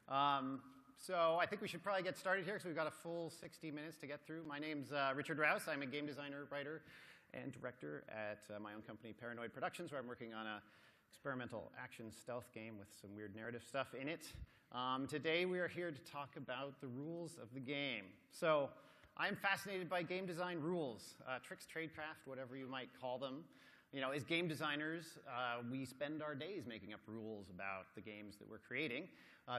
So I think we should probably get started here because we've got a full 60 minutes to get through. My name's Richard Rouse. I'm a game designer, writer, and director at my own company, Paranoid Productions, where I'm working on a experimental action stealth game with some weird narrative stuff in it. Today we are here to talk about the rules of the game. So I'm fascinated by game design rules, tricks, tradecraft, whatever you might call them. You know, as game designers, we spend our days making up rules about the games that we're creating.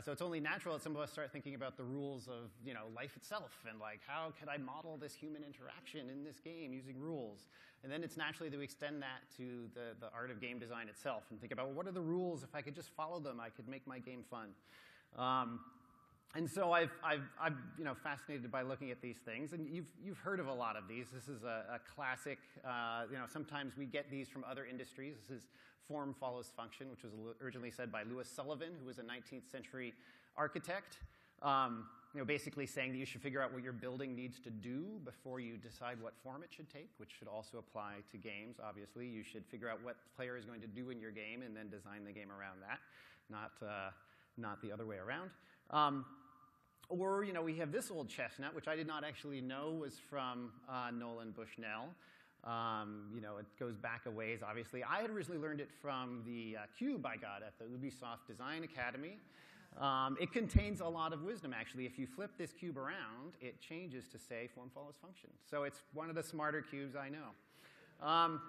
So it's only natural that some of us start thinking about the rules of, you know, life itself and like, how could I model this human interaction in this game using rules? And then it's naturally that we extend that to the art of game design itself and think about, well, what are the rules? If I could just follow them, I could make my game fun. And so I'm fascinated by looking at these things, and you've heard of a lot of these. This is a classic. Sometimes we get these from other industries. This is form follows function, which was originally said by Louis Sullivan, who was a 19th century architect. Basically saying that you should figure out what your building needs to do before you decide what form it should take, which should also apply to games. Obviously, you should figure out what the player is going to do in your game, and then design the game around that, not the other way around. Or, we have this old chestnut, which I did not actually know was from Nolan Bushnell. It goes back a ways, obviously. I had originally learned it from the cube I got at the Ubisoft Design Academy. It contains a lot of wisdom, actually. If you flip this cube around, it changes to say form follows function. So it's one of the smarter cubes I know.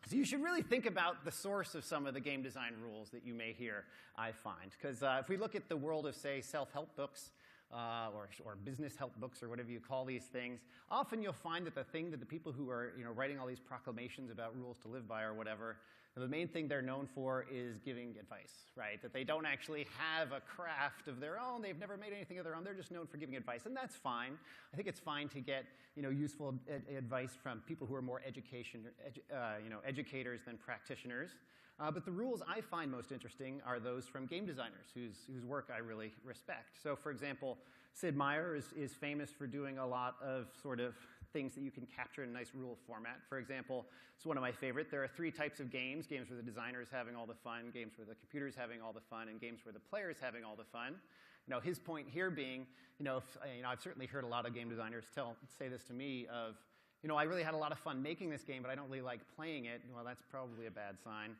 So you should really think about the source of some of the game design rules that you may hear, I find. Because if we look at the world of, say, self-help books, or business help books, or whatever you call these things, often you'll find that the thing that the people who are writing all these proclamations about rules to live by or whatever, the main thing they're known for is giving advice, right? That they don't actually have a craft of their own. They've never made anything of their own. They're just known for giving advice, and that's fine. I think it's fine to get useful advice from people who are more educators than practitioners. But the rules I find most interesting are those from game designers whose work I really respect. So, for example, Sid Meier is famous for doing a lot of sort of things that you can capture in a nice rule format. For example, it's one of my favorite. There are 3 types of games: games where the designer is having all the fun, games where the computer is having all the fun, and games where the player is having all the fun. His point here being, I've certainly heard a lot of game designers say this to me of, I really had a lot of fun making this game, but I don't really like playing it. Well, that's probably a bad sign.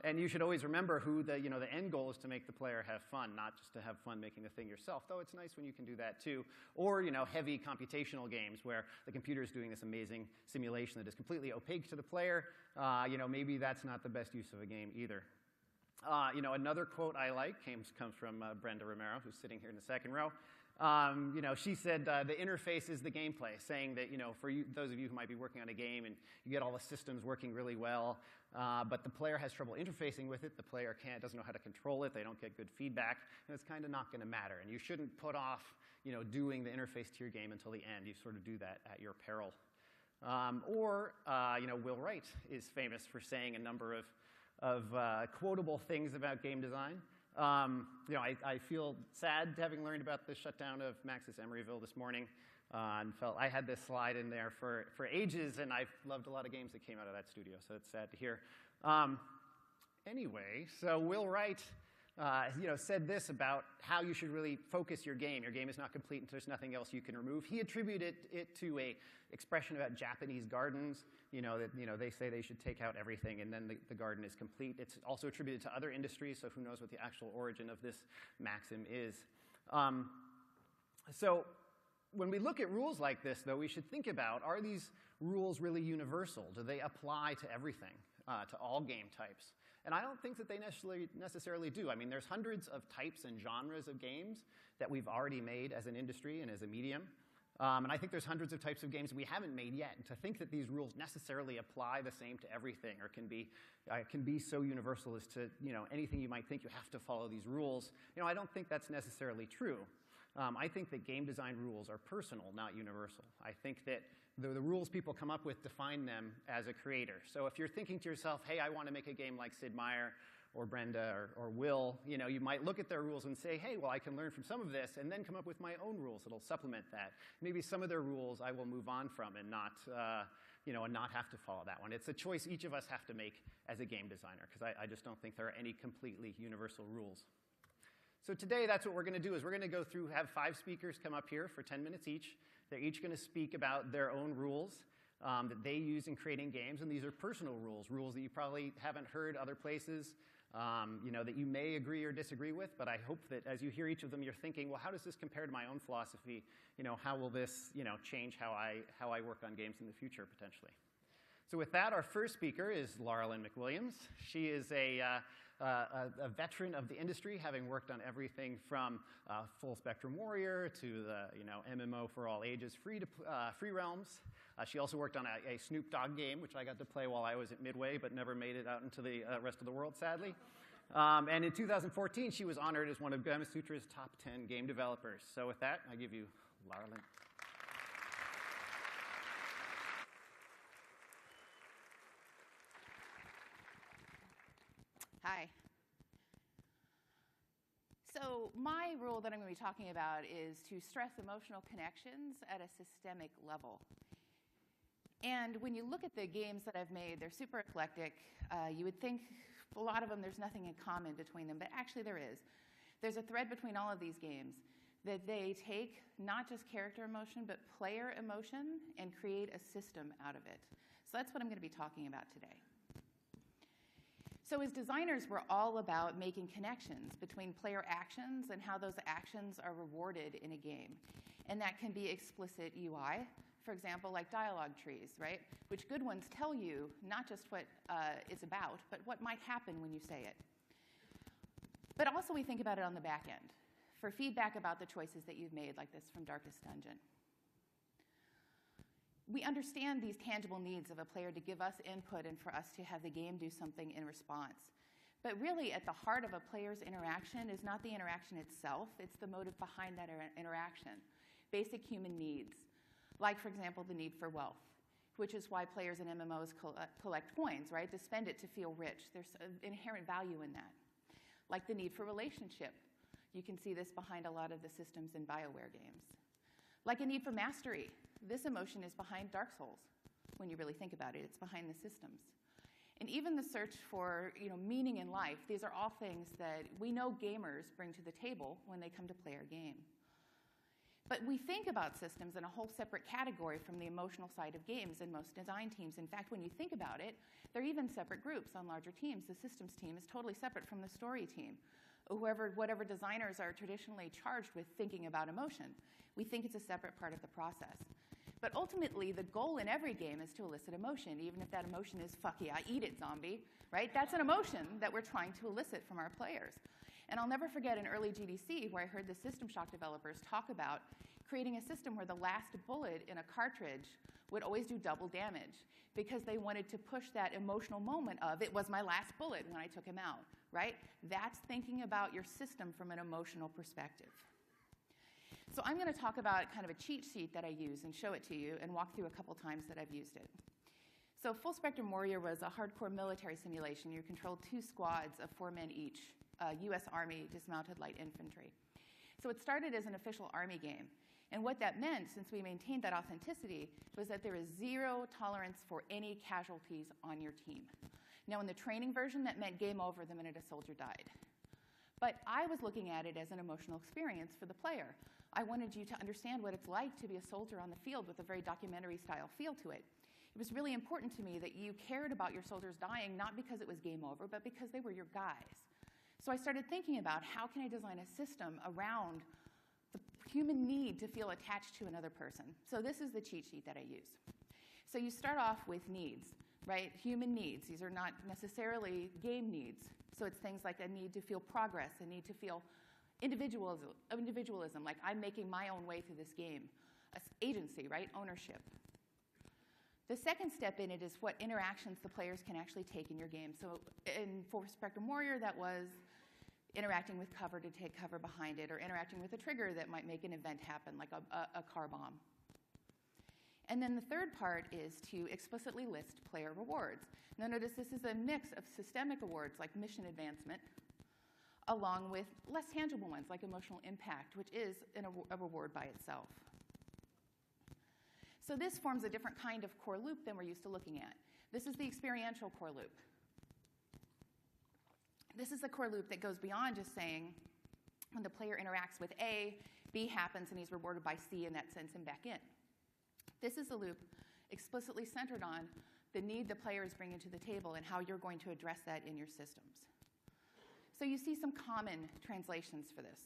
And you should always remember who the end goal is to make the player have fun, not just to have fun making the thing yourself, though it's nice when you can do that too. Or, heavy computational games where the computer is doing this amazing simulation that is completely opaque to the player. Maybe that's not the best use of a game either. Another quote I like comes from Brenda Romero, who's sitting here in the second row. She said, the interface is the gameplay, saying that, for those of you who might be working on a game and you get all the systems working really well, but the player has trouble interfacing with it, the player doesn't know how to control it, they don't get good feedback, and it's kind of not going to matter. And you shouldn't put off, doing the interface to your game until the end. You sort of do that at your peril. Will Wright is famous for saying a number of quotable things about game design. I feel sad having learned about the shutdown of Maxis Emeryville this morning, and felt I had this slide in there for ages, and I've loved a lot of games that came out of that studio, so it's sad to hear. Anyway, so Will Wright said this about how you should really focus your game. Your game is not complete until there's nothing else you can remove. He attributed it to a expression about Japanese gardens, that they say they should take out everything and then the garden is complete. It's also attributed to other industries, so who knows what the actual origin of this maxim is. So when we look at rules like this, though, we should think about, are these rules really universal? Do they apply to everything, to all game types? And I don't think that they necessarily do. I mean, there's hundreds of types and genres of games that we've already made as an industry and as a medium. And I think there's hundreds of types of games we haven't made yet. And to think that these rules necessarily apply the same to everything or can be so universal as to, anything you might think you have to follow these rules, I don't think that's necessarily true. I think that game design rules are personal, not universal. I think that the rules people come up with define them as a creator. So if you're thinking to yourself, hey, I want to make a game like Sid Meier or Brenda or Will, you might look at their rules and say, hey, well, I can learn from some of this and then come up with my own rules that'll supplement that. Maybe some of their rules I will move on from and not have to follow that one. It's a choice each of us have to make as a game designer, because I just don't think there are any completely universal rules. So today, that's what we're going to do, is we're going to go through, have 5 speakers come up here for 10 minutes each. They're each going to speak about their own rules that they use in creating games, and these are personal rules, rules that you probably haven't heard other places, that you may agree or disagree with, but I hope that as you hear each of them, you're thinking, well, how does this compare to my own philosophy? How will this, change how I work on games in the future, potentially? So with that, our first speaker is Laura Lynn McWilliams. She is a veteran of the industry, having worked on everything from Full Spectrum Warrior to the MMO for all ages, Free Realms. She also worked on a Snoop Dogg game, which I got to play while I was at Midway, but never made it out into the rest of the world, sadly. And in 2014, she was honored as one of Gamasutra's top 10 game developers. So with that, I give you Laura Lynn. Hi. So my rule that I'm going to be talking about is to stress emotional connections at a systemic level. And when you look at the games that I've made, they're super eclectic. You would think a lot of them, there's nothing in common between them, but actually there is. There's a thread between all of these games that they take not just character emotion, but player emotion and create a system out of it. So that's what I'm going to be talking about today. So as designers, we're all about making connections between player actions and how those actions are rewarded in a game. And that can be explicit UI, for example, like dialogue trees, right? Which good ones tell you not just what it's about, but what might happen when you say it. But also we think about it on the back end for feedback about the choices that you've made, like this from Darkest Dungeon. We understand these tangible needs of a player to give us input and for us to have the game do something in response. But really, at the heart of a player's interaction is not the interaction itself, it's the motive behind that interaction. Basic human needs, like, for example, the need for wealth, which is why players in MMOs collect coins, right? To spend it to feel rich. There's an inherent value in that. Like the need for relationship. You can see this behind a lot of the systems in BioWare games. Like a need for mastery. This emotion is behind Dark Souls. When you really think about it, it's behind the systems. And even the search for meaning in life, these are all things that we know gamers bring to the table when they come to play our game. But we think about systems in a whole separate category from the emotional side of games in most design teams. In fact, when you think about it, they're even separate groups on larger teams. The systems team is totally separate from the story team. Whatever designers are traditionally charged with thinking about emotion, we think it's a separate part of the process. But ultimately, the goal in every game is to elicit emotion, even if that emotion is, fuck yeah, eat it, zombie, right? That's an emotion that we're trying to elicit from our players. And I'll never forget in early GDC where I heard the System Shock developers talk about creating a system where the last bullet in a cartridge would always do double damage because they wanted to push that emotional moment of, it was my last bullet when I took him out, right? That's thinking about your system from an emotional perspective. So I'm going to talk about kind of a cheat sheet that I use and show it to you and walk through a couple times that I've used it. So Full Spectrum Warrior was a hardcore military simulation. You controlled 2 squads of 4 men each, U.S. Army dismounted light infantry. So it started as an official Army game. And what that meant, since we maintained that authenticity, was that there is 0 tolerance for any casualties on your team. Now, in the training version, that meant game over the minute a soldier died. But I was looking at it as an emotional experience for the player. I wanted you to understand what it's like to be a soldier on the field with a very documentary-style feel to it. It was really important to me that you cared about your soldiers dying, not because it was game over, but because they were your guys. So I started thinking about how can I design a system around the human need to feel attached to another person. So this is the cheat sheet that I use. So you start off with needs, right? Human needs. These are not necessarily game needs. So it's things like a need to feel progress, a need to feel individualism, like I'm making my own way through this game. Agency, right? Ownership. The second step in it is what interactions the players can actually take in your game. So in Full Spectrum Warrior, that was interacting with cover to take cover behind it, or interacting with a trigger that might make an event happen, like a car bomb. And then the third part is to explicitly list player rewards. Now notice this is a mix of systemic awards like mission advancement, along with less tangible ones like emotional impact, which is a reward by itself. So this forms a different kind of core loop than we're used to looking at. This is the experiential core loop. This is a core loop that goes beyond just saying, When the player interacts with A, B happens, and he's rewarded by C, and that sends him back in. This is a loop explicitly centered on the need the player is bringing to the table and how you're going to address that in your systems. So you see some common translations for this,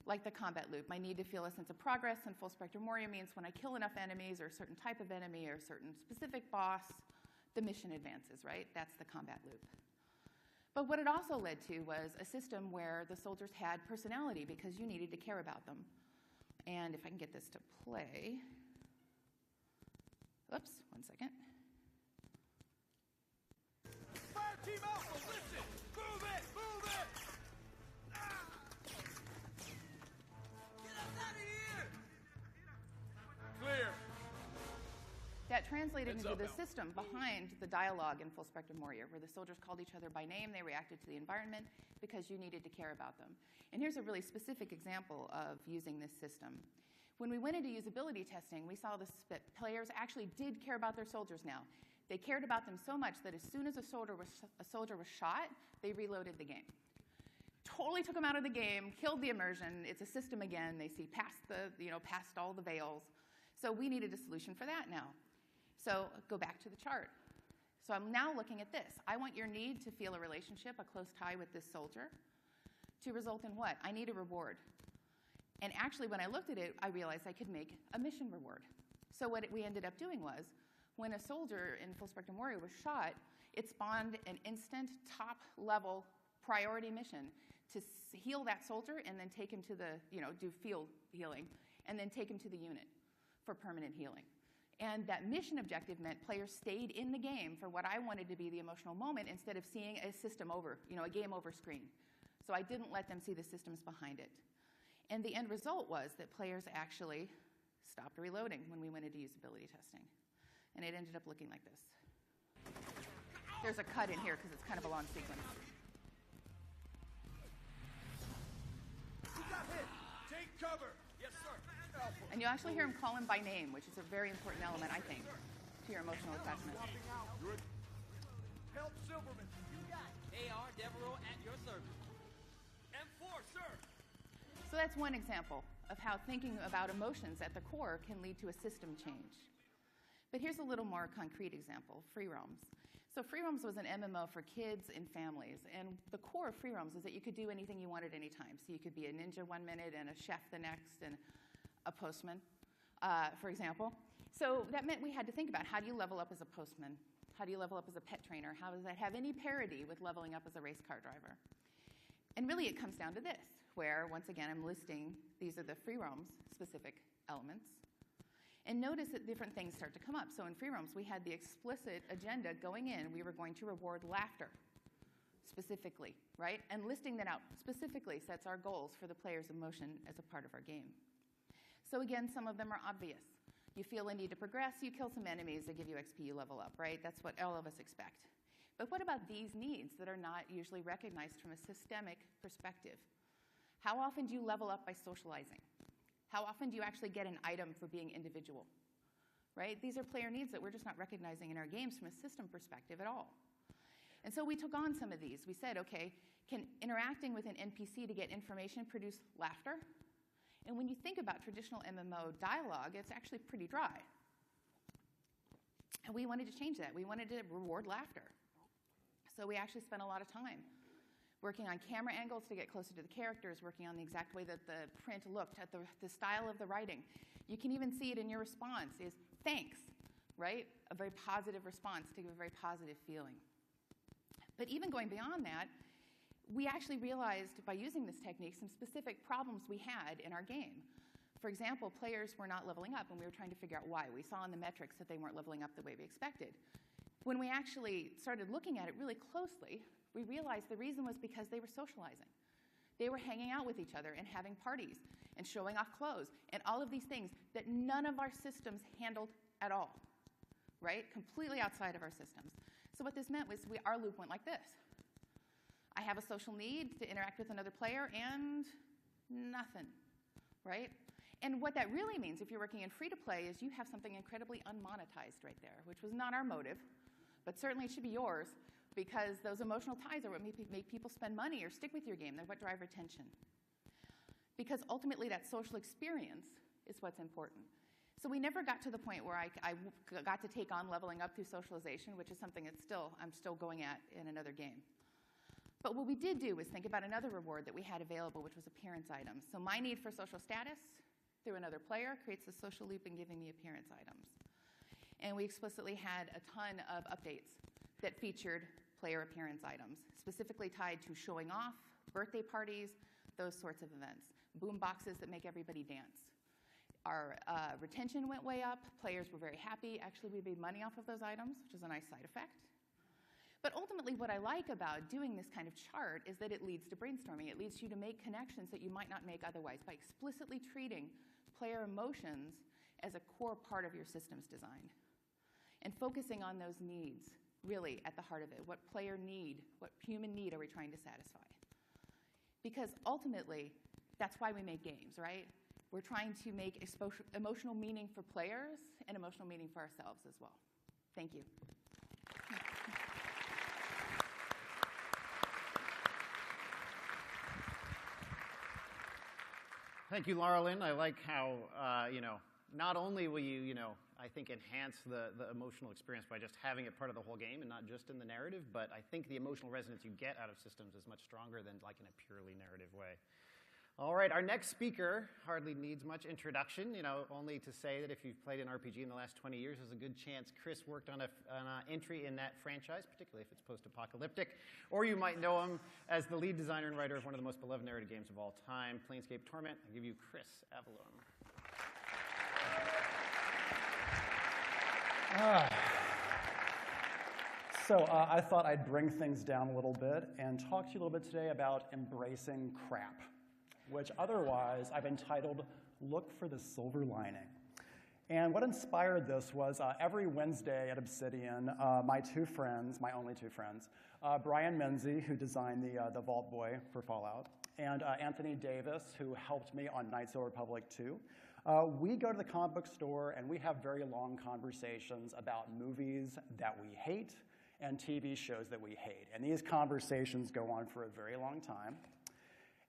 like the combat loop. My need to feel a sense of progress in Full Spectrum Warrior means when I kill enough enemies or a certain type of enemy or a certain specific boss, the mission advances, right? That's the combat loop. But what it also led to was a system where the soldiers had personality because you needed to care about them. And if I can get this to play, oops, one second. Fire Team Alpha, listen! Move it! Move it! Ah! Get us out of here! Clear. That translated Heads into up, the Al. system behind the dialogue in Full Spectrum Warrior, where the soldiers called each other by name, they reacted to the environment because you needed to care about them. And here's a really specific example of using this system. When we went into usability testing, we saw that players actually did care about their soldiers now. They cared about them so much that as soon as a soldier was shot, they reloaded the game. Totally took them out of the game, killed the immersion. It's a system again. They see past all the veils. So we needed a solution for that now. So go back to the chart. So I'm now looking at this. I want your need to feel a relationship, a close tie with this soldier, to result in what? I need a reward. And actually, when I looked at it, I realized I could make a mission reward. So what we ended up doing was, when a soldier in Full Spectrum Warrior was shot, it spawned an instant top-level priority mission to heal that soldier and then take him to the, do field healing, and then take him to the unit for permanent healing. And that mission objective meant players stayed in the game for what I wanted to be the emotional moment instead of seeing a system over, a game over screen. So I didn't let them see the systems behind it. And the end result was that players actually stopped reloading when we went into usability testing. And it ended up looking like this. There's a cut in here because it's kind of a long sequence. You got hit! Take cover! Yes, sir. Alpha. And you'll actually hear him call him by name, which is a very important element, I think, to your emotional attachment. Swapping out. Good. Help Silverman. You got it. AR Devereaux at your service. M4, sir. So that's one example of how thinking about emotions at the core can lead to a system change. But here's a little more concrete example, Free Roams. So Free Roams was an MMO for kids and families, and the core of Free Roams is that you could do anything you wanted anytime. So you could be a ninja 1 minute and a chef the next and a postman, for example. So that meant we had to think about, how do you level up as a postman? How do you level up as a pet trainer? How does that have any parity with leveling up as a race car driver? And really it comes down to this, where once again I'm listing, these are the Free Roams specific elements. And notice that different things start to come up. So in Free Roams, we had the explicit agenda going in. We were going to reward laughter, specifically, right? And listing that out specifically sets our goals for the player's emotion as a part of our game. So again, some of them are obvious. You feel a need to progress, you kill some enemies, they give you XP, you level up, right? That's what all of us expect. But what about these needs that are not usually recognized from a systemic perspective? How often do you level up by socializing? How often do you actually get an item for being individual? Right? These are player needs that we're just not recognizing in our games from a system perspective at all. And so we took on some of these. We said, okay, can interacting with an NPC to get information produce laughter? And when you think about traditional MMO dialogue, it's actually pretty dry. And we wanted to change that. We wanted to reward laughter. So we actually spent a lot of time working on camera angles to get closer to the characters, working on the exact way that the print looked, at the style of the writing. You can even see it in your response is thanks, right? A very positive response to give a very positive feeling. But even going beyond that, we actually realized by using this technique some specific problems we had in our game. For example, players were not leveling up, and we were trying to figure out why. We saw in the metrics that they weren't leveling up the way we expected. When we actually started looking at it really closely, we realized the reason was because they were socializing. They were hanging out with each other and having parties and showing off clothes and all of these things that none of our systems handled at all, right? Completely outside of our systems. So what this meant was our loop went like this. I have a social need to interact with another player and nothing, right? And what that really means, if you're working in free-to-play, is you have something incredibly unmonetized right there, which was not our motive, but certainly it should be yours, because those emotional ties are what make people spend money or stick with your game. They're what drive retention. because ultimately that social experience is what's important. So we never got to the point where I got to take on leveling up through socialization, which is something that I'm still going at in another game. But what we did do was think about another reward that we had available, which was appearance items. So my need for social status through another player creates a social loop in giving me appearance items. And we explicitly had a ton of updates that featured player appearance items, specifically tied to showing off, birthday parties, those sorts of events. Boom boxes that make everybody dance. Our retention went way up. Players were very happy. Actually, we made money off of those items, which is a nice side effect. But ultimately, what I like about doing this kind of chart is that it leads to brainstorming. It leads you to make connections that you might not make otherwise by explicitly treating player emotions as a core part of your systems design and focusing on those needs really at the heart of it. What player need, what human need are we trying to satisfy? Because ultimately, that's why we make games, right? We're trying to make emotional meaning for players and emotional meaning for ourselves as well. Thank you. Thank you, Laura Lynn. I like how, not only will you, I think enhance the emotional experience by just having it part of the whole game and not just in the narrative, but I think the emotional resonance you get out of systems is much stronger than like in a purely narrative way. All right, our next speaker hardly needs much introduction, only to say that if you've played an RPG in the last 20 years, there's a good chance Chris worked on an entry in that franchise, particularly if it's post-apocalyptic. Or you might know him as the lead designer and writer of one of the most beloved narrative games of all time, Planescape Torment. I give you Chris Avallone. So I thought I'd bring things down a little bit and talk to you a little bit today about embracing crap, which otherwise I've entitled, Look for the Silver Lining. And what inspired this was every Wednesday at Obsidian, my only two friends, Brian Menzie, who designed the Vault Boy for Fallout, and Anthony Davis, who helped me on Knights of the Republic 2, we go to the comic book store and we have very long conversations about movies that we hate and TV shows that we hate. And these conversations go on for a very long time.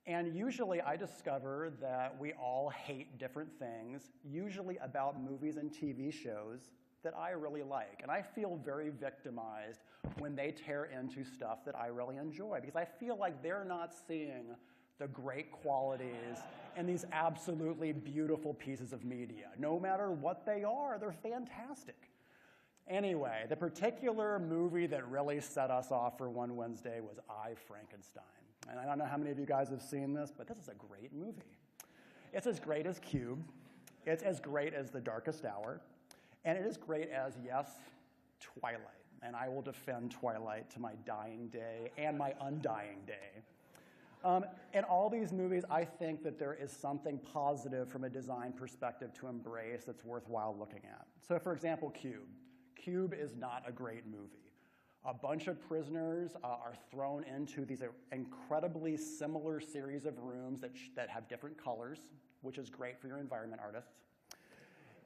And usually I discover that we all hate different things, usually about movies and TV shows that I really like. And I feel very victimized when they tear into stuff that I really enjoy, because I feel like they're not seeing the great qualities in these absolutely beautiful pieces of media. No matter what they are, they're fantastic. Anyway, the particular movie that really set us off for one Wednesday was I, Frankenstein. And I don't know how many of you guys have seen this, but this is a great movie. It's as great as Cube. It's as great as The Darkest Hour. And it is great as, yes, Twilight. And I will defend Twilight to my dying day and my undying day. In all these movies, I think that there is something positive from a design perspective to embrace that's worthwhile looking at. So for example, Cube. Cube is not a great movie. A bunch of prisoners are thrown into these incredibly similar series of rooms that have different colors, which is great for your environment artists.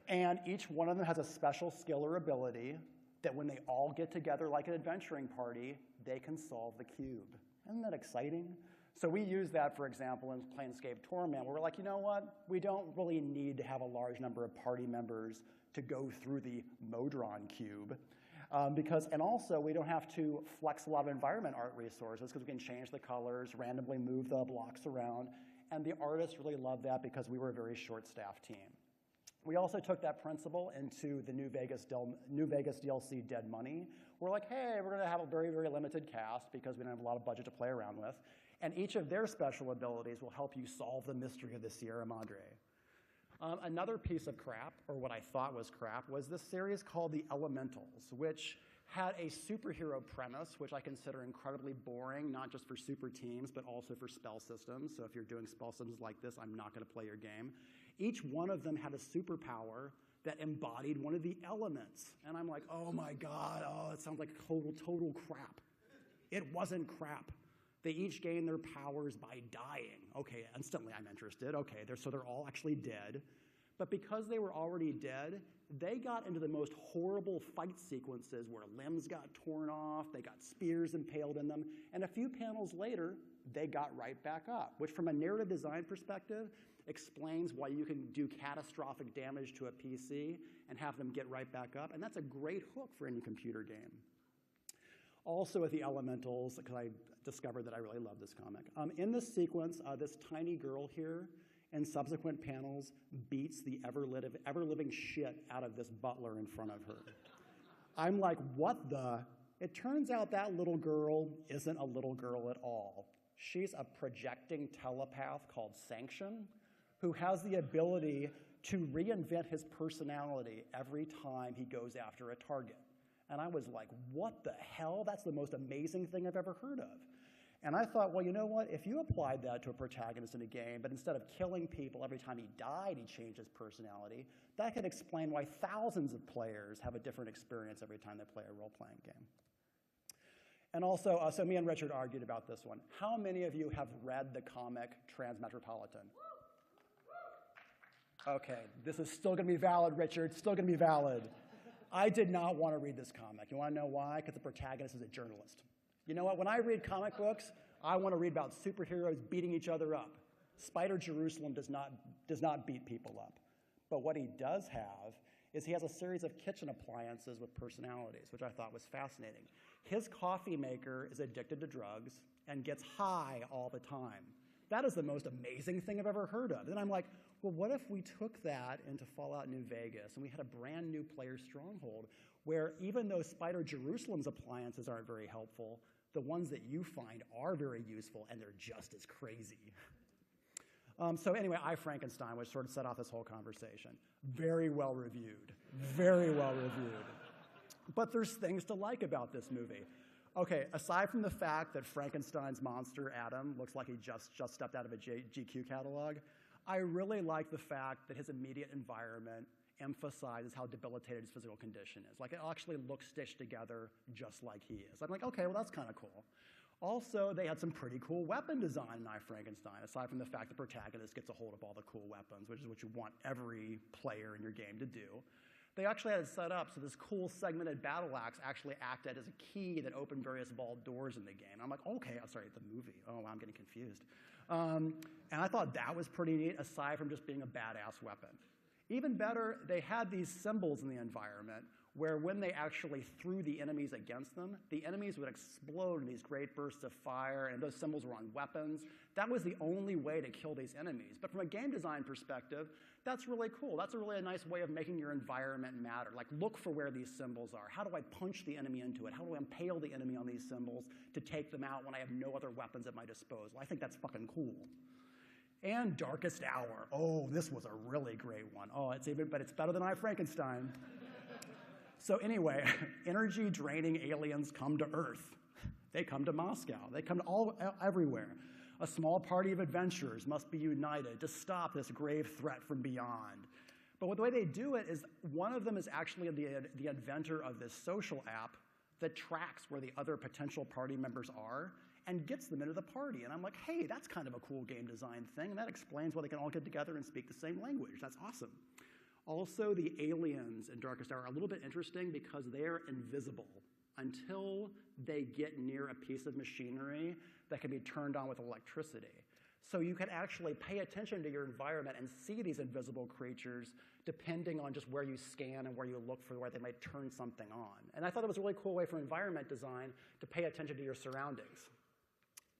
And each one of them has a special skill or ability that when they all get together like an adventuring party, they can solve the cube. Isn't that exciting? So we use that, for example, in Planescape Torment, where we're like, you know what? We don't really need to have a large number of party members to go through the Modron cube. And also we don't have to flex a lot of environment art resources because we can change the colors, randomly move the blocks around, and the artists really love that because we were a very short-staffed team. We also took that principle into the New Vegas DLC Dead Money. We're like, hey, we're gonna have a very, very limited cast because we don't have a lot of budget to play around with, and each of their special abilities will help you solve the mystery of the Sierra Madre. Another piece of crap, or what I thought was crap, was this series called The Elementals, which had a superhero premise, which I consider incredibly boring, not just for super teams, but also for spell systems. So if you're doing spell systems like this, I'm not going to play your game. Each one of them had a superpower that embodied one of the elements. And I'm like, oh my God, it sounds like total crap. It wasn't crap. They each gain their powers by dying. Okay, instantly I'm interested. Okay, so they're all actually dead. But because they were already dead, they got into the most horrible fight sequences where limbs got torn off, they got spears impaled in them, and a few panels later, they got right back up, which from a narrative design perspective explains why you can do catastrophic damage to a PC and have them get right back up. And that's a great hook for any computer game. Also with the Elementals, because I discovered that I really love this comic. In this sequence, this tiny girl here in subsequent panels beats the ever-living shit out of this butler in front of her. I'm like, what the? It turns out that little girl isn't a little girl at all. She's a projecting telepath called Sanction, who has the ability to reinvent his personality every time he goes after a target. And I was like, what the hell? That's the most amazing thing I've ever heard of. And I thought, well, you know what? If you applied that to a protagonist in a game, but instead of killing people every time he died, he changed his personality, that could explain why thousands of players have a different experience every time they play a role-playing game. And also, so me and Richard argued about this one. How many of you have read the comic Transmetropolitan? Okay, this is still going to be valid, Richard, still going to be valid. I did not want to read this comic. You want to know why? Because the protagonist is a journalist. You know what? When I read comic books, I want to read about superheroes beating each other up. Spider Jerusalem does not beat people up. But what he does have is he has a series of kitchen appliances with personalities, which I thought was fascinating. His coffee maker is addicted to drugs and gets high all the time. That is the most amazing thing I've ever heard of. And I'm like, well, what if we took that into Fallout New Vegas and we had a brand new player stronghold where even though Spider Jerusalem's appliances aren't very helpful, the ones that you find are very useful and they're just as crazy. So anyway, I, Frankenstein, which sort of set off this whole conversation. Very well reviewed. Very well reviewed. But there's things to like about this movie. Okay, aside from the fact that Frankenstein's monster, Adam, looks like he just stepped out of a GQ catalog, I really like the fact that his immediate environment emphasizes how debilitated his physical condition is. Like, it actually looks stitched together just like he is. I'm like, okay, well, that's kind of cool. Also, they had some pretty cool weapon design in I, Frankenstein, aside from the fact the protagonist gets a hold of all the cool weapons, which is what you want every player in your game to do. They actually had it set up so this cool segmented battle axe actually acted as a key that opened various vault doors in the game. I'm like, okay, I'm sorry, the movie. Oh, I'm getting confused. And I thought that was pretty neat, aside from just being a badass weapon. Even better, they had these symbols in the environment where when they actually threw the enemies against them, the enemies would explode in these great bursts of fire, and those symbols were on weapons. That was the only way to kill these enemies. But from a game design perspective, that's really cool. That's a really nice way of making your environment matter. Like, look for where these symbols are. How do I punch the enemy into it? How do I impale the enemy on these symbols to take them out when I have no other weapons at my disposal? I think that's fucking cool. And Darkest Hour. Oh, this was a really great one. Oh, but it's better than I, Frankenstein. So anyway, energy-draining aliens come to Earth. They come to Moscow. They come to everywhere. A small party of adventurers must be united to stop this grave threat from beyond. But the way they do it is one of them is actually the inventor of this social app that tracks where the other potential party members are and gets them into the party. And I'm like, hey, that's kind of a cool game design thing, and that explains why they can all get together and speak the same language. That's awesome. Also, the aliens in Darkest Hour are a little bit interesting because they're invisible until they get near a piece of machinery that can be turned on with electricity. So you can actually pay attention to your environment and see these invisible creatures depending on just where you scan and where you look for where they might turn something on. And I thought it was a really cool way for environment design to pay attention to your surroundings.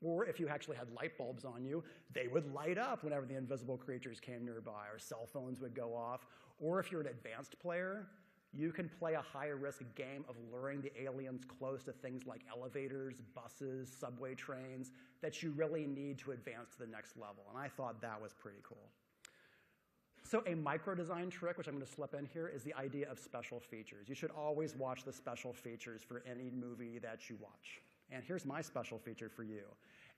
Or if you actually had light bulbs on you, they would light up whenever the invisible creatures came nearby, or cell phones would go off. Or if you're an advanced player, you can play a high-risk game of luring the aliens close to things like elevators, buses, subway trains that you really need to advance to the next level. And I thought that was pretty cool. So a micro-design trick, which I'm going to slip in here, is the idea of special features. You should always watch the special features for any movie that you watch. And here's my special feature for you.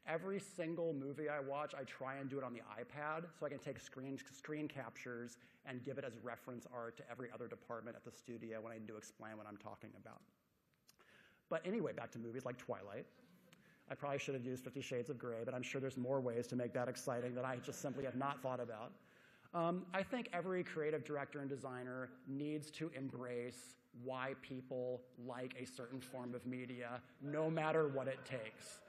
Every single movie I watch, I try and do it on the iPad so I can take screen captures and give it as reference art to every other department at the studio when I need to explain what I'm talking about. But anyway, back to movies like Twilight. I probably should have used 50 Shades of Grey, but I'm sure there's more ways to make that exciting that I just simply have not thought about. I think every creative director and designer needs to embrace why people like a certain form of media, no matter what it takes.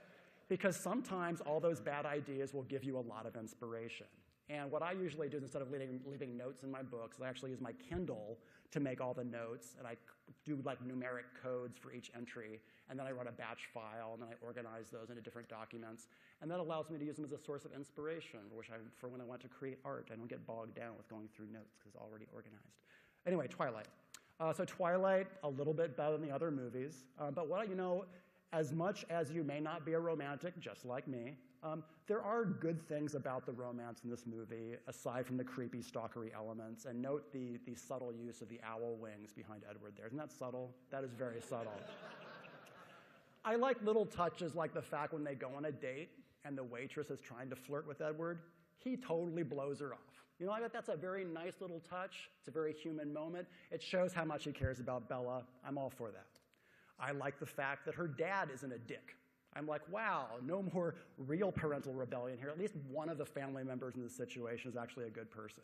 because sometimes all those bad ideas will give you a lot of inspiration. And what I usually do is instead of leaving notes in my books, I actually use my Kindle to make all the notes, and I do like numeric codes for each entry, and then I run a batch file, and then I organize those into different documents, and that allows me to use them as a source of inspiration, for when I want to create art. I don't get bogged down with going through notes because it's already organized. Anyway, Twilight. So Twilight, a little bit better than the other movies, but as much as you may not be a romantic, just like me, there are good things about the romance in this movie, aside from the creepy, stalkery elements. And note the subtle use of the owl wings behind Edward there. Isn't that subtle? That is very subtle. I like little touches like the fact when they go on a date and the waitress is trying to flirt with Edward, he totally blows her off. I bet that's a very nice little touch. It's a very human moment. It shows how much he cares about Bella. I'm all for that. I like the fact that her dad isn't a dick. I'm like, wow, no more real parental rebellion here. At least one of the family members in this situation is actually a good person.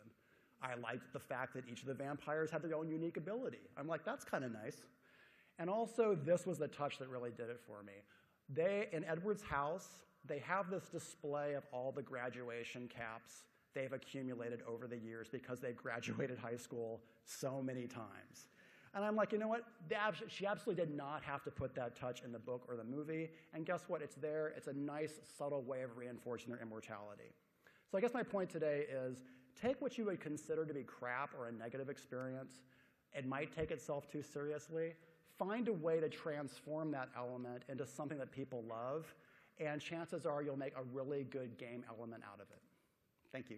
I liked the fact that each of the vampires had their own unique ability. I'm like, that's kind of nice. And also, this was the touch that really did it for me. In Edward's house, they have this display of all the graduation caps they've accumulated over the years because they've graduated high school so many times. And I'm like, you know what? She absolutely did not have to put that touch in the book or the movie. And guess what? It's there. It's a nice, subtle way of reinforcing their immortality. So I guess my point today is take what you would consider to be crap or a negative experience. It might take itself too seriously. Find a way to transform that element into something that people love. And chances are you'll make a really good game element out of it. Thank you.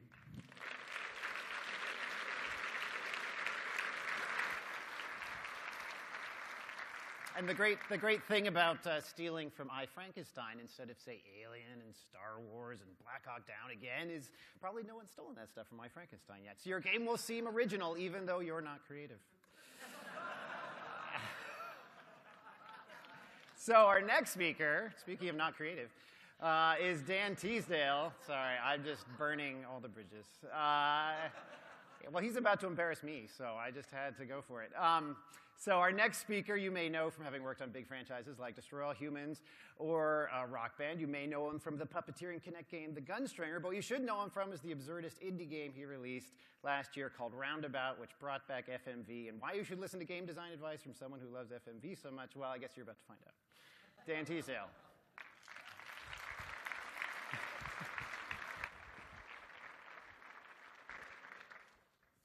And the great thing about stealing from I, Frankenstein instead of, say, Alien and Star Wars and Black Hawk Down again is probably no one's stolen that stuff from I, Frankenstein yet. So your game will seem original even though you're not creative. So our next speaker, speaking of not creative, is Dan Teasdale. Sorry, I'm just burning all the bridges. Well, he's about to embarrass me, so I just had to go for it. So our next speaker you may know from having worked on big franchises like Destroy All Humans or Rock Band. You may know him from the puppeteering Kinect game The Gunstringer, but what you should know him from is the absurdist indie game he released last year called Roundabout, which brought back FMV. And why you should listen to game design advice from someone who loves FMV so much, well, I guess you're about to find out. Dan Teasdale.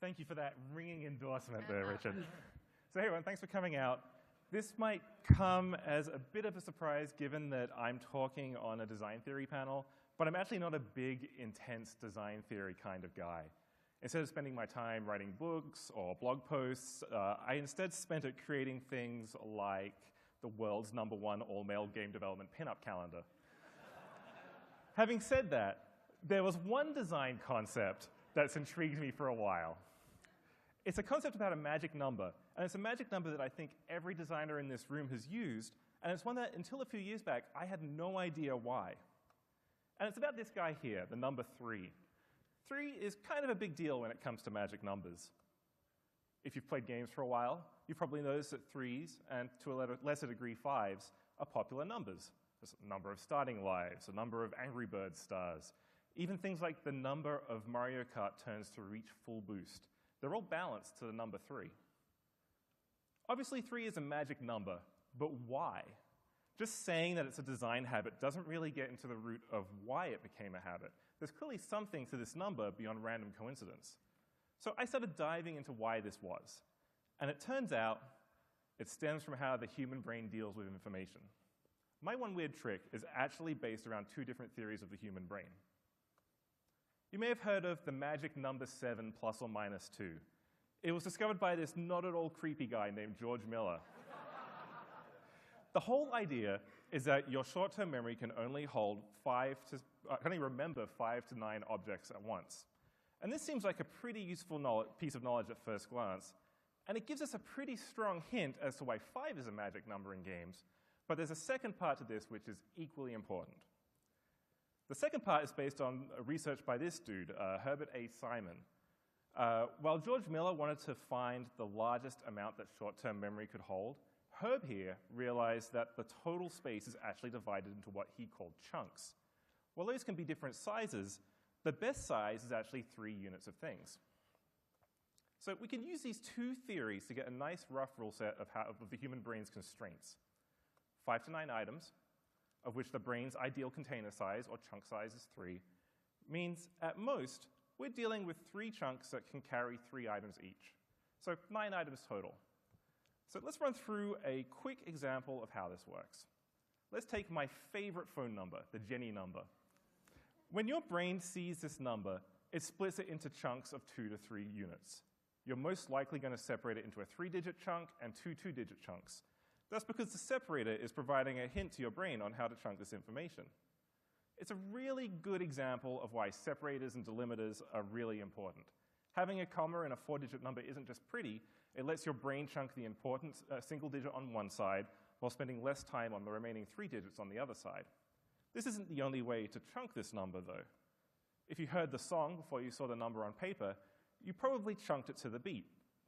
Thank you for that ringing endorsement there, Richard. So hey everyone, thanks for coming out. This might come as a bit of a surprise given that I'm talking on a design theory panel, but I'm actually not a big, intense design theory kind of guy. Instead of spending my time writing books or blog posts, I instead spent it creating things like the world's #1 all-male game development pinup calendar. Having said that, there was one design concept that's intrigued me for a while. It's a concept about a magic number, and it's a magic number that I think every designer in this room has used, and it's one that, until a few years back, I had no idea why. And it's about this guy here, the number 3. 3 is kind of a big deal when it comes to magic numbers. If you've played games for a while, you've probably noticed that 3s, and to a lesser degree 5s, are popular numbers. There's a number of starting lives, a number of Angry Birds stars, even things like the number of Mario Kart turns to reach full boost. They're all balanced to the number 3. Obviously, 3 is a magic number, but why? Just saying that it's a design habit doesn't really get into the root of why it became a habit. There's clearly something to this number beyond random coincidence. So I started diving into why this was. And it turns out it stems from how the human brain deals with information. My one weird trick is actually based around 2 different theories of the human brain. You may have heard of the magic number 7 plus or minus 2. It was discovered by this not at all creepy guy named George Miller. The whole idea is that your short-term memory can only remember 5 to 9 objects at once. And this seems like a pretty useful piece of knowledge at first glance. And it gives us a pretty strong hint as to why 5 is a magic number in games. But there's a second part to this which is equally important. The second part is based on research by this dude, Herbert A. Simon. While George Miller wanted to find the largest amount that short-term memory could hold, Herb here realized that the total space is actually divided into what he called chunks. While those can be different sizes, the best size is actually 3 units of things. So we can use these two theories to get a nice rough rule set of the human brain's constraints. 5 to 9 items, of which the brain's ideal container size, or chunk size, is 3, means at most we're dealing with 3 chunks that can carry 3 items each. So 9 items total. So let's run through a quick example of how this works. Let's take my favorite phone number, the Jenny number. When your brain sees this number, it splits it into chunks of 2 to 3 units. You're most likely going to separate it into a 3-digit chunk and 2 2-digit chunks. That's because the separator is providing a hint to your brain on how to chunk this information. It's a really good example of why separators and delimiters are really important. Having a comma in a 4-digit number isn't just pretty, it lets your brain chunk the important single digit on one side while spending less time on the remaining 3 digits on the other side. This isn't the only way to chunk this number, though. If you heard the song before you saw the number on paper, you probably chunked it to the beat.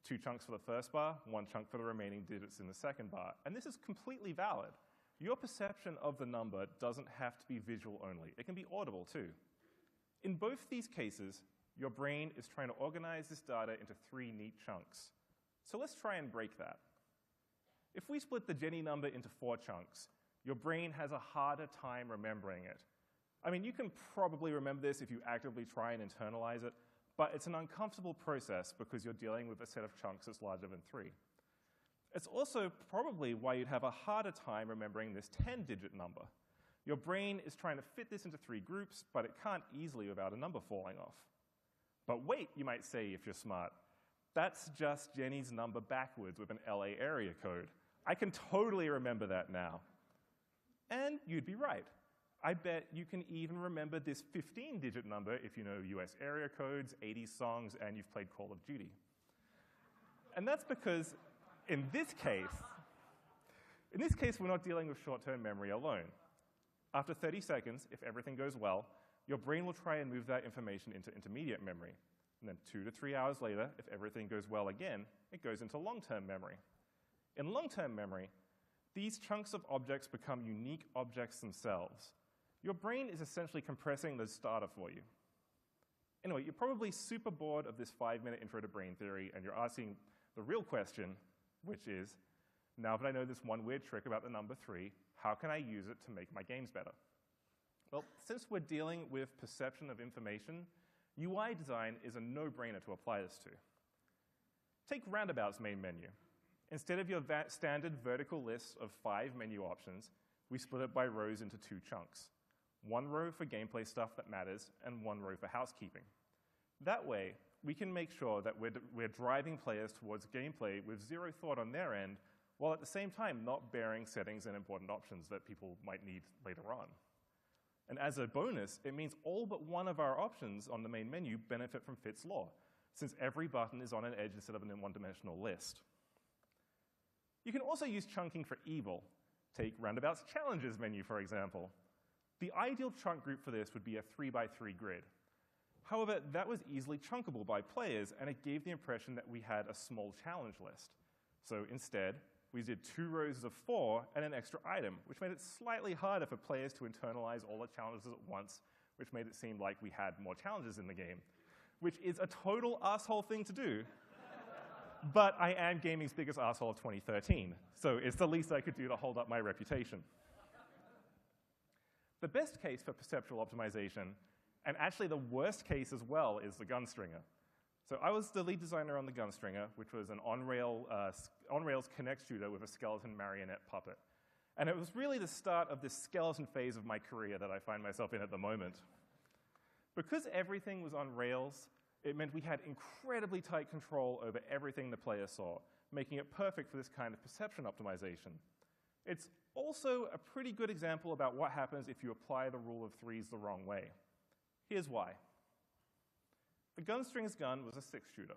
2 chunks for the first bar, 1 chunk for the remaining digits in the second bar. And this is completely valid. Your perception of the number doesn't have to be visual only. It can be audible, too. In both these cases, your brain is trying to organize this data into 3 neat chunks. So let's try and break that. If we split the Jenny number into 4 chunks, your brain has a harder time remembering it. I mean, you can probably remember this if you actively try and internalize it, but it's an uncomfortable process because you're dealing with a set of chunks that's larger than 3. It's also probably why you'd have a harder time remembering this 10-digit number. Your brain is trying to fit this into 3 groups, but it can't easily without a number falling off. But wait, you might say if you're smart. That's just Jenny's number backwards with an LA area code. I can totally remember that now. And you'd be right. I bet you can even remember this 15-digit number if you know US area codes, 80s songs, and you've played Call of Duty. And that's because in this case, we're not dealing with short-term memory alone. After 30 seconds, if everything goes well, your brain will try and move that information into intermediate memory. And then 2 to 3 hours later, if everything goes well again, it goes into long-term memory. In long-term memory, these chunks of objects become unique objects themselves. Your brain is essentially compressing the data for you. Anyway, you're probably super bored of this 5-minute intro to brain theory, and you're asking the real question, which is, now that I know this one weird trick about the number 3, how can I use it to make my games better? Well, since we're dealing with perception of information, UI design is a no-brainer to apply this to. Take Roundabout's main menu. Instead of your standard vertical list of 5 menu options, we split it by rows into 2 chunks. 1 row for gameplay stuff that matters, and 1 row for housekeeping. That way, we can make sure that we're driving players towards gameplay with 0 thought on their end, while at the same time not bearing settings and important options that people might need later on. And as a bonus, it means all but one of our options on the main menu benefit from Fitts' law, since every button is on an edge instead of in a one-dimensional list. You can also use chunking for evil. Take Roundabout's Challenges menu, for example. The ideal chunk group for this would be a 3x3 grid. However, that was easily chunkable by players, and it gave the impression that we had a small challenge list. So instead, we did 2 rows of 4 and an extra item, which made it slightly harder for players to internalize all the challenges at once, which made it seem like we had more challenges in the game, which is a total asshole thing to do. But I am gaming's biggest asshole of 2013, so it's the least I could do to hold up my reputation. The best case for perceptual optimization, and actually the worst case as well, is the Gunstringer. So I was the lead designer on the Gunstringer, which was an on-rails Kinect shooter with a skeleton marionette puppet. And it was really the start of this skeleton phase of my career that I find myself in at the moment. Because everything was on Rails, it meant we had incredibly tight control over everything the player saw, making it perfect for this kind of perception optimization. It's also a pretty good example about what happens if you apply the rule of 3s the wrong way. Here's why. The Gunstringer's gun was a 6-shooter.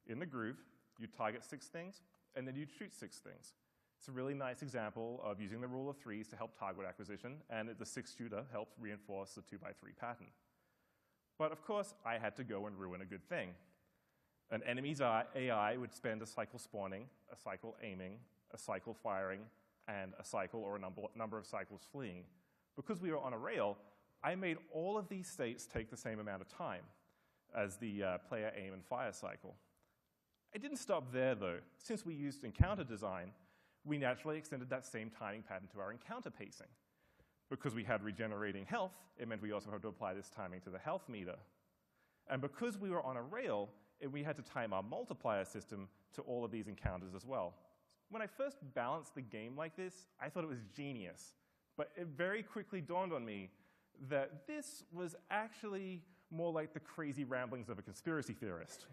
In the groove, you'd target 6 things, and then you'd shoot 6 things. It's a really nice example of using the rule of 3s to help target acquisition, and the 6-shooter helped reinforce the 2x3 pattern. But of course, I had to go and ruin a good thing. An enemy's AI would spend a cycle spawning, a cycle aiming, a cycle firing, and a cycle or a number of cycles fleeing. Because we were on a rail, I made all of these states take the same amount of time as the player aim and fire cycle. It didn't stop there, though. Since we used encounter design, we naturally extended that same timing pattern to our encounter pacing. Because we had regenerating health, it meant we also had to apply this timing to the health meter. And because we were on a rail, we had to time our multiplier system to all of these encounters as well. When I first balanced the game like this, I thought it was genius. But it very quickly dawned on me that this was actually more like the crazy ramblings of a conspiracy theorist.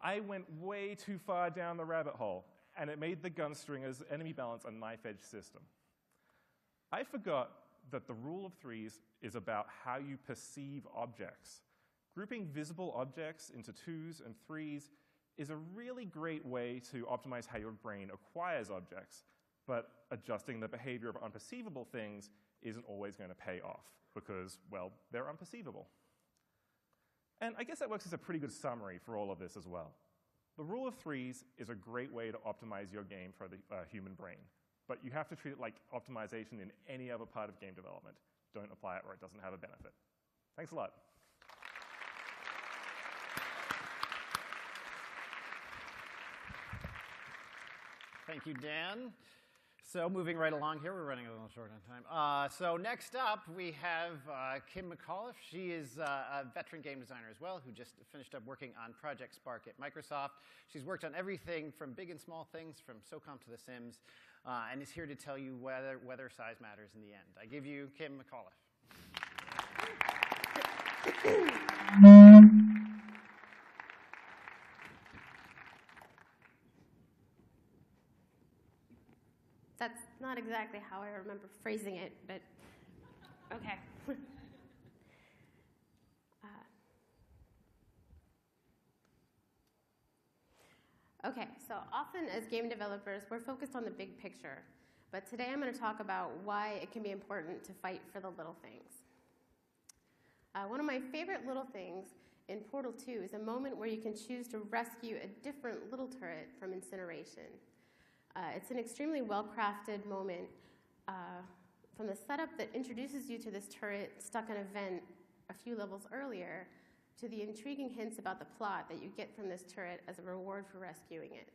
I went way too far down the rabbit hole, and it made the Gunstringer's enemy balance a knife-edge system. I forgot that the rule of threes is about how you perceive objects. Grouping visible objects into twos and threes is a really great way to optimize how your brain acquires objects, but adjusting the behavior of unperceivable things isn't always going to pay off because, well, they're unperceivable. And I guess that works as a pretty good summary for all of this as well. The rule of threes is a great way to optimize your game for the human brain, but you have to treat it like optimization in any other part of game development. Don't apply it or it doesn't have a benefit. Thanks a lot. Thank you, Dan. So moving right along here, we're running a little short on time. So next up, we have Kim McAuliffe. She is a veteran game designer as well, who just finished up working on Project Spark at Microsoft. She's worked on everything from big and small things, from SOCOM to The Sims, and is here to tell you whether size matters in the end. I give you Kim McAuliffe. That's not exactly how I remember phrasing it, but okay. Okay, so often as game developers, we're focused on the big picture, but today I'm going to talk about why it can be important to fight for the little things. One of my favorite little things in Portal 2 is a moment where you can choose to rescue a different little turret from incineration. It's an extremely well-crafted moment from the setup that introduces you to this turret stuck in a vent a few levels earlier to the intriguing hints about the plot that you get from this turret as a reward for rescuing it.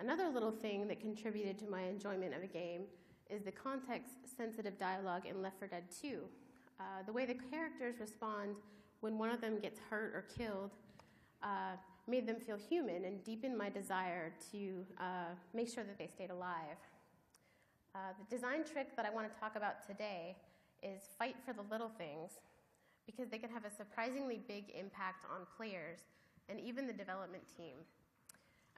Another little thing that contributed to my enjoyment of a game is the context-sensitive dialogue in Left 4 Dead 2. The way the characters respond when one of them gets hurt or killed made them feel human and deepened my desire to make sure that they stayed alive. The design trick that I want to talk about today is fight for the little things, because they can have a surprisingly big impact on players and even the development team.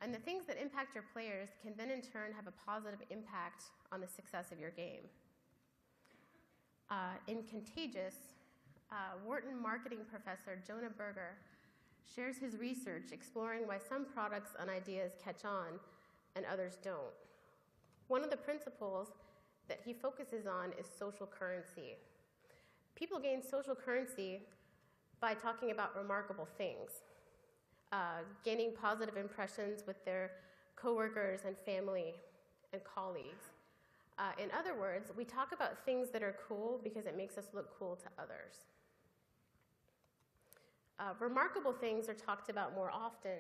And the things that impact your players can then in turn have a positive impact on the success of your game. In Contagious, Wharton marketing professor Jonah Berger shares his research exploring why some products and ideas catch on and others don't. One of the principles that he focuses on is social currency. People gain social currency by talking about remarkable things, gaining positive impressions with their coworkers and family and colleagues. In other words, we talk about things that are cool because it makes us look cool to others. Remarkable things are talked about more often,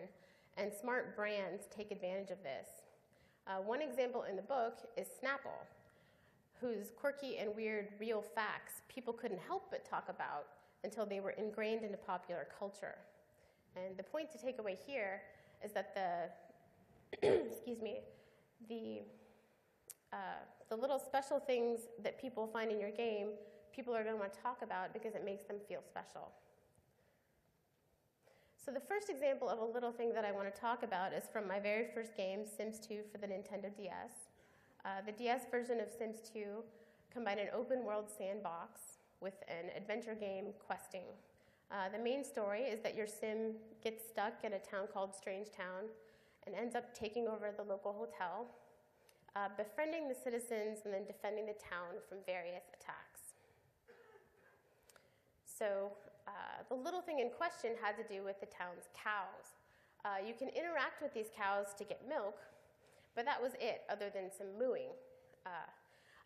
and smart brands take advantage of this. One example in the book is Snapple, whose quirky and weird real facts people couldn't help but talk about until they were ingrained into popular culture. And the point to take away here is that excuse me, the little special things that people find in your game, people are going to want to talk about because it makes them feel special. So the first example of a little thing that I want to talk about is from my very first game, Sims 2 for the Nintendo DS. The DS version of Sims 2 combined an open-world sandbox with an adventure game, questing. The main story is that your sim gets stuck in a town called Strange Town and ends up taking over the local hotel, befriending the citizens and then defending the town from various attacks. So the little thing in question had to do with the town's cows. You can interact with these cows to get milk, but that was it, other than some mooing.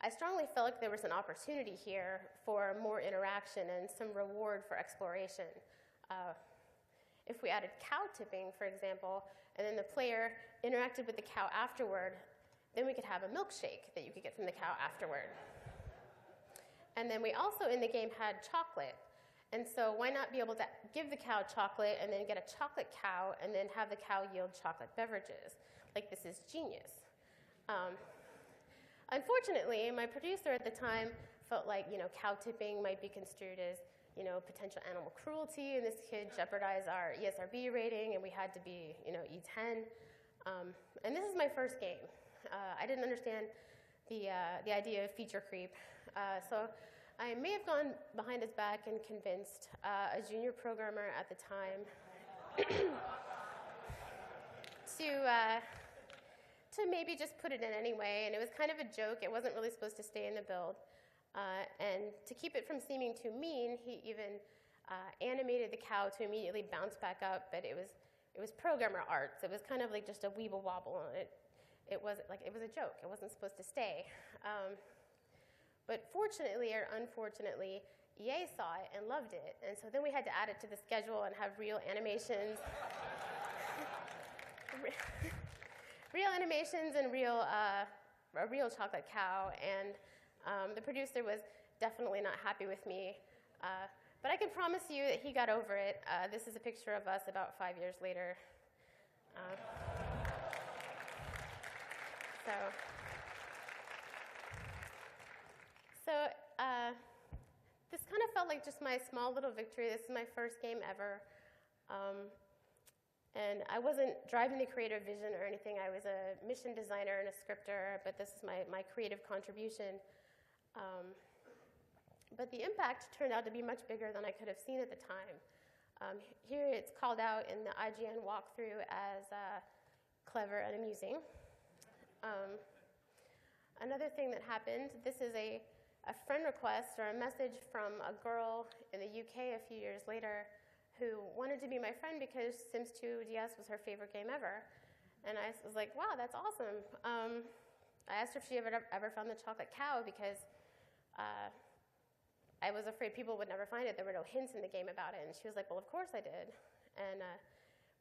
I strongly felt like there was an opportunity here for more interaction and some reward for exploration. If we added cow tipping, for example, and then the player interacted with the cow afterward, then we could have a milkshake that you could get from the cow afterward. And then we also in the game had chocolate. And so why not be able to give the cow chocolate and then get a chocolate cow and then have the cow yield chocolate beverages? Like, this is genius. Unfortunately, my producer at the time felt like, cow tipping might be construed as, potential animal cruelty, and this could jeopardize our ESRB rating, and we had to be, E10. And this is my first game. I didn't understand the idea of feature creep. So I may have gone behind his back and convinced a junior programmer at the time to maybe just put it in anyway. And it was kind of a joke. It wasn't really supposed to stay in the build. And to keep it from seeming too mean, he even animated the cow to immediately bounce back up. But it was programmer art. So it was kind of like just a weeble wobble on it. It was a joke. It wasn't supposed to stay. But fortunately or unfortunately, EA saw it and loved it. And so then we had to add it to the schedule and have real animations. Real animations and a real chocolate cow. And the producer was definitely not happy with me. But I can promise you that he got over it. This is a picture of us about 5 years later. So this kind of felt like just my small little victory. This is my first game ever. And I wasn't driving the creative vision or anything. I was a mission designer and a scripter, but this is my creative contribution. But the impact turned out to be much bigger than I could have seen at the time. Here it's called out in the IGN walkthrough as clever and amusing. Another thing that happened, this is a friend request or a message from a girl in the UK a few years later who wanted to be my friend because Sims 2 DS was her favorite game ever. And I was like, wow, that's awesome. I asked her if she ever found the chocolate cow because I was afraid people would never find it. There were no hints in the game about it. And she was like, well, of course I did. And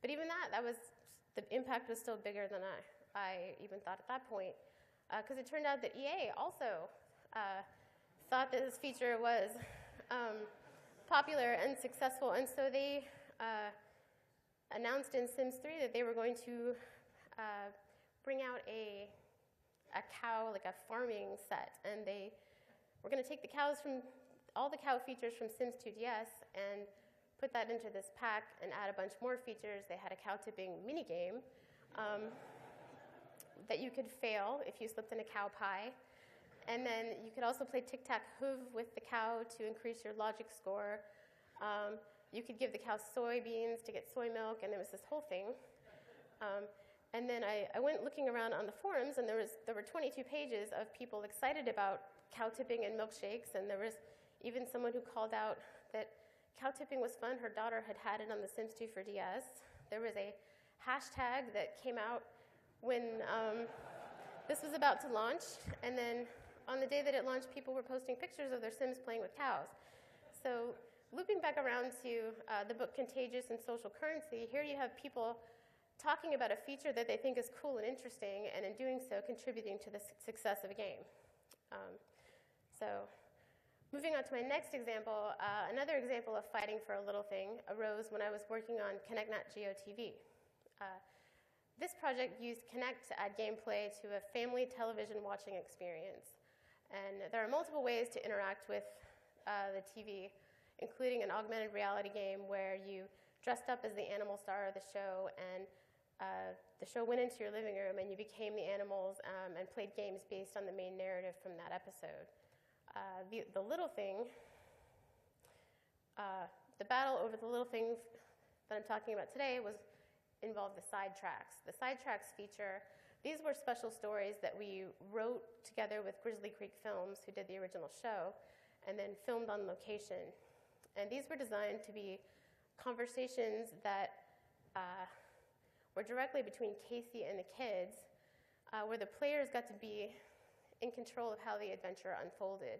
but even the impact was still bigger than I even thought at that point. Because it turned out that EA also thought that this feature was popular and successful, and so they announced in Sims 3 that they were going to bring out a cow, like a farming set, and they were going to take all the cow features from Sims 2 DS and put that into this pack and add a bunch more features. They had a cow tipping minigame that you could fail if you slipped in a cow pie. And then you could also play tic-tac-hoe with the cow to increase your logic score. You could give the cow soybeans to get soy milk, and there was this whole thing. And then I went looking around on the forums, and there were 22 pages of people excited about cow tipping and milkshakes, and there was even someone who called out that cow tipping was fun. Her daughter had it on The Sims 2 for DS. There was a hashtag that came out when this was about to launch, and then on the day that it launched, people were posting pictures of their Sims playing with cows. So looping back around to the book Contagious and Social Currency, here you have people talking about a feature that they think is cool and interesting, and in doing so, contributing to the success of a game. So moving on to my next example, another example of fighting for a little thing arose when I was working on ConnectNat GeoTV. This project used Kinect to add gameplay to a family television watching experience. And there are multiple ways to interact with the TV, including an augmented reality game where you dressed up as the animal star of the show, and the show went into your living room and you became the animals and played games based on the main narrative from that episode. The little thing, the battle over the little things that I'm talking about today involved the sidetracks. The sidetracks feature, these were special stories that we wrote together with Grizzly Creek Films, who did the original show, and then filmed on location. And these were designed to be conversations that were directly between Casey and the kids, where the players got to be in control of how the adventure unfolded.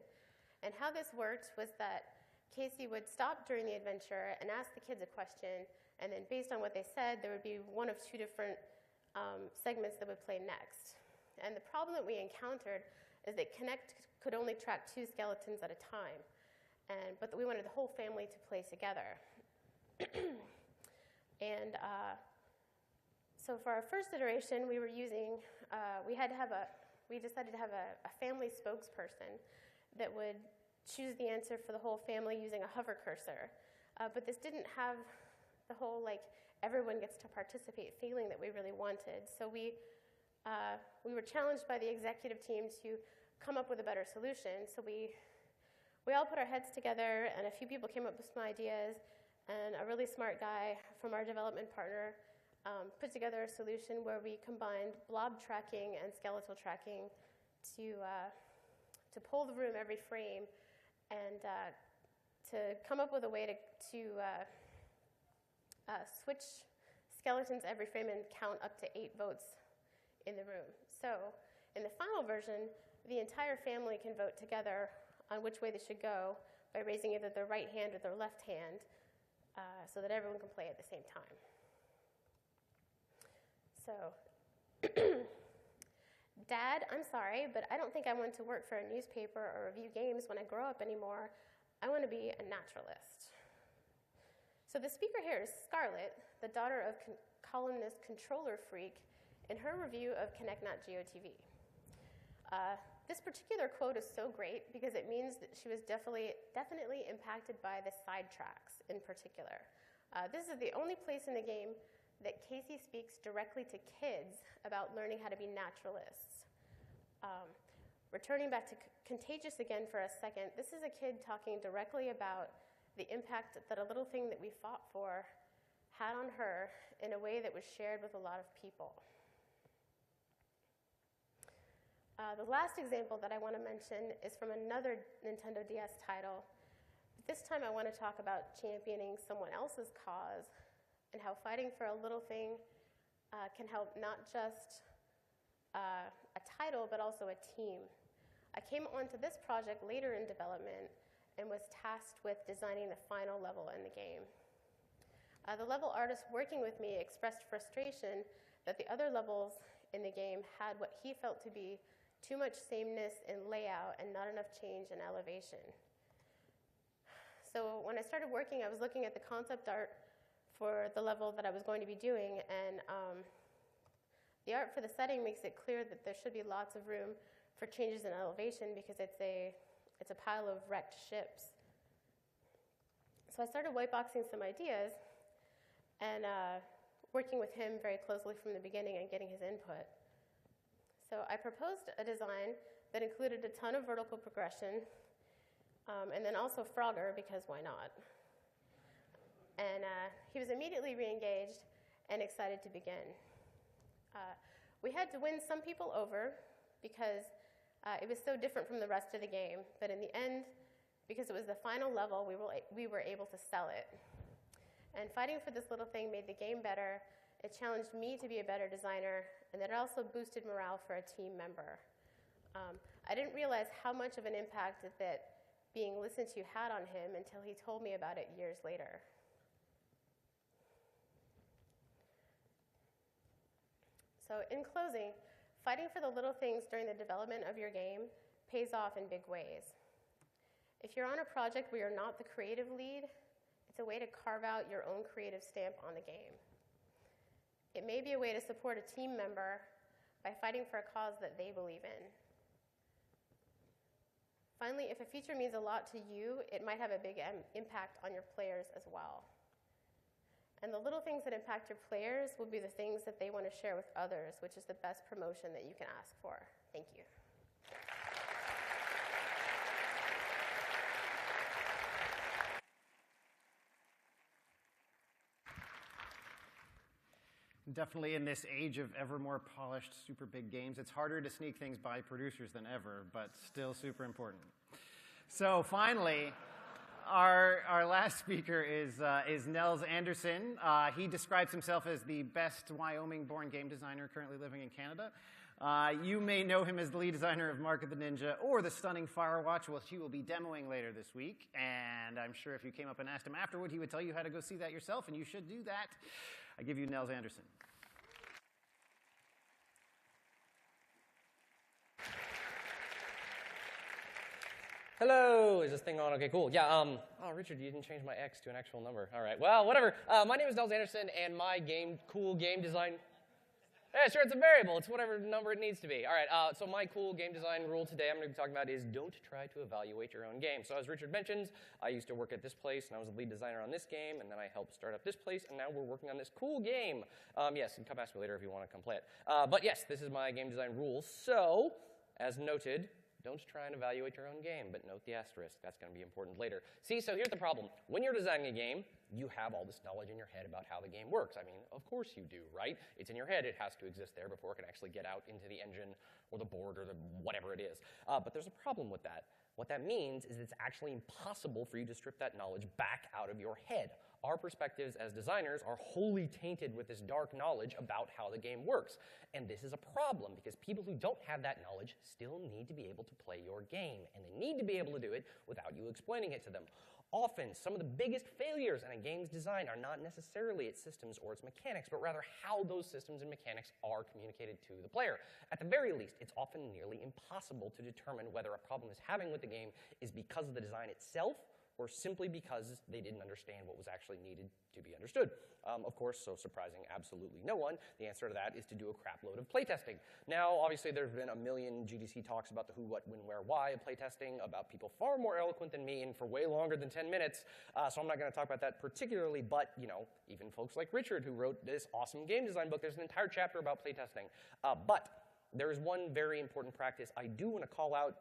And how this worked was that Casey would stop during the adventure and ask the kids a question, and then based on what they said, there would be one of two different segments that would play next. And the problem that we encountered is that Kinect could only track 2 skeletons at a time, but we wanted the whole family to play together. And so for our first iteration, we decided to have a family spokesperson that would choose the answer for the whole family using a hover cursor. But this didn't have the whole, everyone gets to participate feeling that we really wanted. So we were challenged by the executive team to come up with a better solution. So we all put our heads together, and a few people came up with some ideas, and a really smart guy from our development partner put together a solution where we combined blob tracking and skeletal tracking to pull the room every frame and to come up with a way to switch skeletons every frame and count up to 8 votes in the room. So in the final version, the entire family can vote together on which way they should go by raising either their right hand or their left hand so that everyone can play at the same time. So, Dad, I'm sorry, but I don't think I want to work for a newspaper or review games when I grow up anymore. I want to be a naturalist. So the speaker here is Scarlett, the daughter of columnist Controller Freak, in her review of Kinect.Geo TV. This particular quote is so great because it means that she was definitely impacted by the sidetracks in particular. This is the only place in the game that Casey speaks directly to kids about learning how to be naturalists. Returning back to Contagious again for a second, this is a kid talking directly about the impact that a little thing that we fought for had on her in a way that was shared with a lot of people. The last example that I want to mention is from another Nintendo DS title. This time I want to talk about championing someone else's cause and how fighting for a little thing can help not just a title, but also a team. I came onto this project later in development and was tasked with designing the final level in the game. The level artist working with me expressed frustration that the other levels in the game had what he felt to be too much sameness in layout and not enough change in elevation. So when I started working, I was looking at the concept art for the level that I was going to be doing, and the art for the setting makes it clear that there should be lots of room for changes in elevation because it's a pile of wrecked ships. So I started whiteboxing some ideas and working with him very closely from the beginning and getting his input. So I proposed a design that included a ton of vertical progression and then also Frogger, because why not? And he was immediately re-engaged and excited to begin. We had to win some people over because it was so different from the rest of the game, but in the end, because it was the final level, we were able to sell it. And fighting for this little thing made the game better. It challenged me to be a better designer, and it also boosted morale for a team member. I didn't realize how much of an impact that being listened to had on him until he told me about it years later. So in closing, fighting for the little things during the development of your game pays off in big ways. If you're on a project where you're not the creative lead, it's a way to carve out your own creative stamp on the game. It may be a way to support a team member by fighting for a cause that they believe in. Finally, if a feature means a lot to you, it might have a big impact on your players as well. And the little things that impact your players will be the things that they want to share with others, which is the best promotion that you can ask for. Thank you. Definitely in this age of ever more polished, super big games, it's harder to sneak things by producers than ever, but still super important. So finally, Our last speaker is Nels Anderson. He describes himself as the best Wyoming-born game designer currently living in Canada. You may know him as the lead designer of Mark of the Ninja or the stunning Firewatch, which he will be demoing later this week. And I'm sure if you came up and asked him afterward, he would tell you how to go see that yourself, and you should do that. I give you Nels Anderson. Hello, is this thing on? Okay, cool. Yeah, oh, Richard, you didn't change my X to an actual number. All right, well, whatever. My name is Nels Anderson, and my cool game design... Yeah, sure, it's a variable. It's whatever number it needs to be. All right, so my cool game design rule today I'm going to be talking about is don't try to evaluate your own game. So as Richard mentions, I used to work at this place, and I was a lead designer on this game, and then I helped start up this place, and now we're working on this cool game. Yes, and come ask me later if you want to come play it. But yes, this is my game design rule. So, as noted, don't try and evaluate your own game, but note the asterisk. That's going to be important later. See, so here's the problem. When you're designing a game, you have all this knowledge in your head about how the game works. I mean, of course you do, right? It's in your head. It has to exist there before it can actually get out into the engine or the board or whatever it is. But there's a problem with that. What that means is it's actually impossible for you to strip that knowledge back out of your head. Our perspectives as designers are wholly tainted with this dark knowledge about how the game works. And this is a problem because people who don't have that knowledge still need to be able to play your game. And they need to be able to do it without you explaining it to them. Often, some of the biggest failures in a game's design are not necessarily its systems or its mechanics, but rather how those systems and mechanics are communicated to the player. At the very least, it's often nearly impossible to determine whether a problem is having with the game is because of the design itself or simply because they didn't understand what was actually needed to be understood. Of course, so surprising absolutely no one, the answer to that is to do a crap load of playtesting. Now, obviously, there's been a million GDC talks about the who, what, when, where, why of playtesting, about people far more eloquent than me and for way longer than 10 minutes, so I'm not going to talk about that particularly, but, you know, even folks like Richard, who wrote this awesome game design book, there's an entire chapter about playtesting. But there is one very important practice I do want to call out